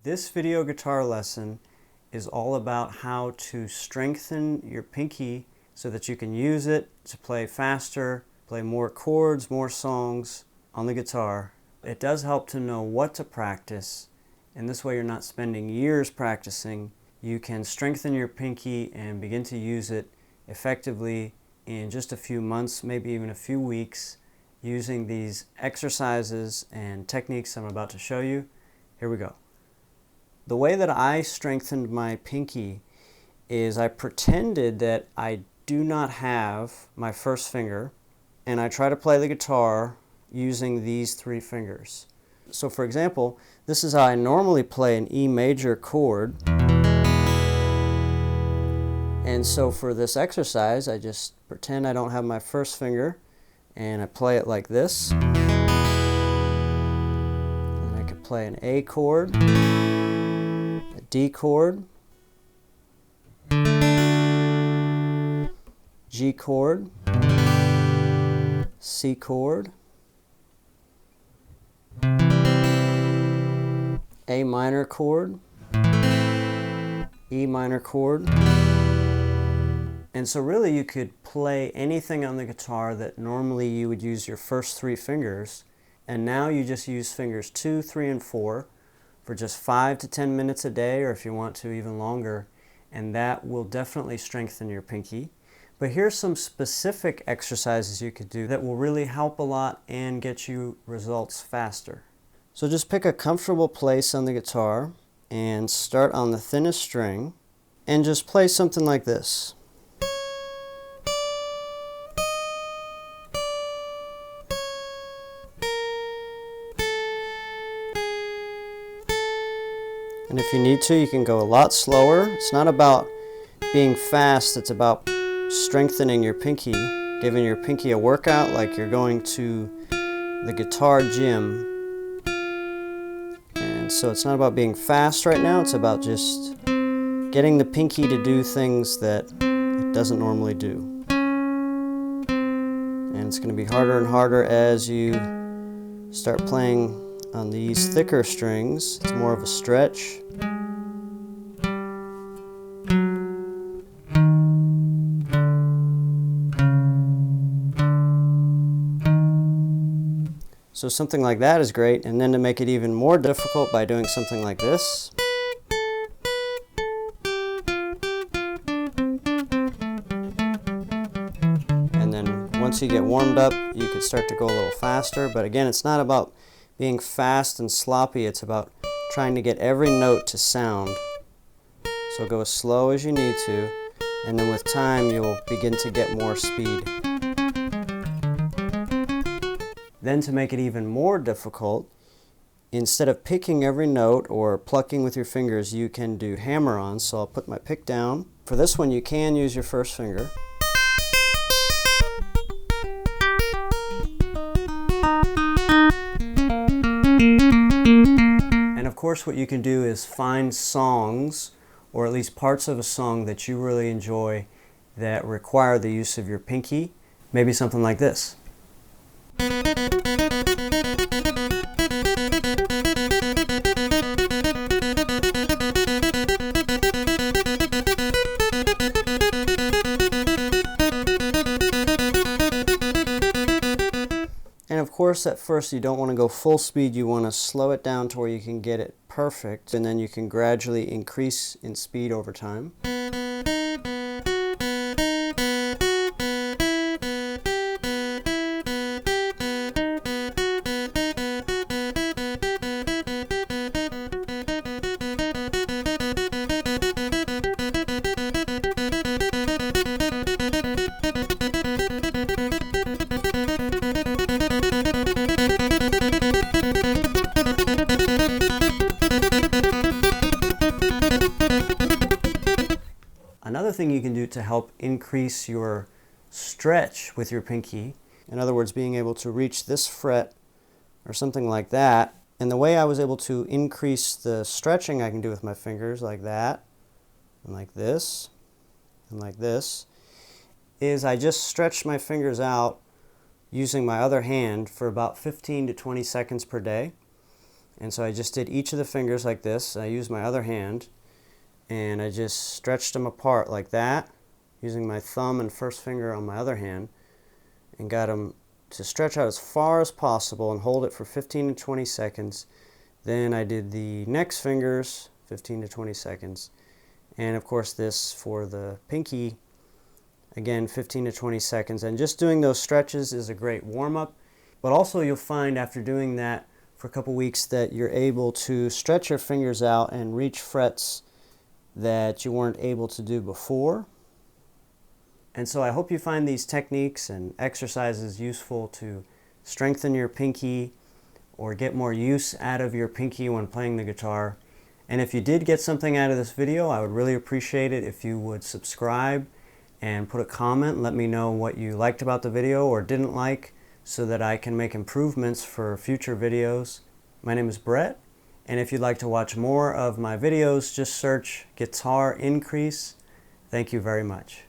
This video guitar lesson is all about how to strengthen your pinky so that you can use it to play faster, play more chords, more songs on the guitar. It does help to know what to practice, and this way you're not spending years practicing. You can strengthen your pinky and begin to use it effectively in just a few months, maybe even a few weeks, using these exercises and techniques I'm about to show you. Here we go. The way that I strengthened my pinky is I pretended that I do not have my first finger, and I try to play the guitar using these three fingers. So for example, this is how I normally play an E major chord. And so for this exercise, I just pretend I don't have my first finger, and I play it like this. And I could play an A chord, a D chord, G chord, C chord, A minor chord, E minor chord. And so really you could play anything on the guitar that normally you would use your first three fingers, and now you just use fingers 2, 3, and 4 for just 5 to 10 minutes a day, or if you want to even longer, and that will definitely strengthen your pinky. But here's some specific exercises you could do that will really help a lot and get you results faster. So just pick a comfortable place on the guitar and start on the thinnest string and just play something like this. And if you need to, you can go a lot slower. It's not about being fast, it's about strengthening your pinky, giving your pinky a workout like you're going to the guitar gym. And so it's not about being fast right now, it's about just getting the pinky to do things that it doesn't normally do. And it's going to be harder and harder as you start playing on these thicker strings. It's more of a stretch. So something like that is great, and then to make it even more difficult by doing something like this. And then once you get warmed up, you could start to go a little faster, but again, it's not about being fast and sloppy, it's about trying to get every note to sound. So go as slow as you need to, and then with time you'll begin to get more speed. Then to make it even more difficult, instead of picking every note or plucking with your fingers, you can do hammer-ons. So I'll put my pick down. For this one you can use your first finger. And of course what you can do is find songs, or at least parts of a song that you really enjoy that require the use of your pinky. Maybe something like this. And of course at first you don't want to go full speed, you want to slow it down to where you can get it perfect, and then you can gradually increase in speed over time. Another thing you can do to help increase your stretch with your pinky, in other words, being able to reach this fret or something like that, and the way I was able to increase the stretching I can do with my fingers like that, and like this, and like this, is I just stretch my fingers out using my other hand for about 15 to 20 seconds per day. And so I just did each of the fingers like this. I used my other hand and I just stretched them apart like that, using my thumb and first finger on my other hand, and got them to stretch out as far as possible and hold it for 15 to 20 seconds. Then I did the next fingers, 15 to 20 seconds. And of course this for the pinky, again 15 to 20 seconds. And just doing those stretches is a great warm-up. But also you'll find after doing that for a couple weeks that you're able to stretch your fingers out and reach frets that you weren't able to do before. And so I hope you find these techniques and exercises useful to strengthen your pinky or get more use out of your pinky when playing the guitar. And if you did get something out of this video, I would really appreciate it if you would subscribe and put a comment and let me know what you liked about the video or didn't like, so that I can make improvements for future videos. My name is Brett, and if you'd like to watch more of my videos, just search Guitarincrease. Thank you very much.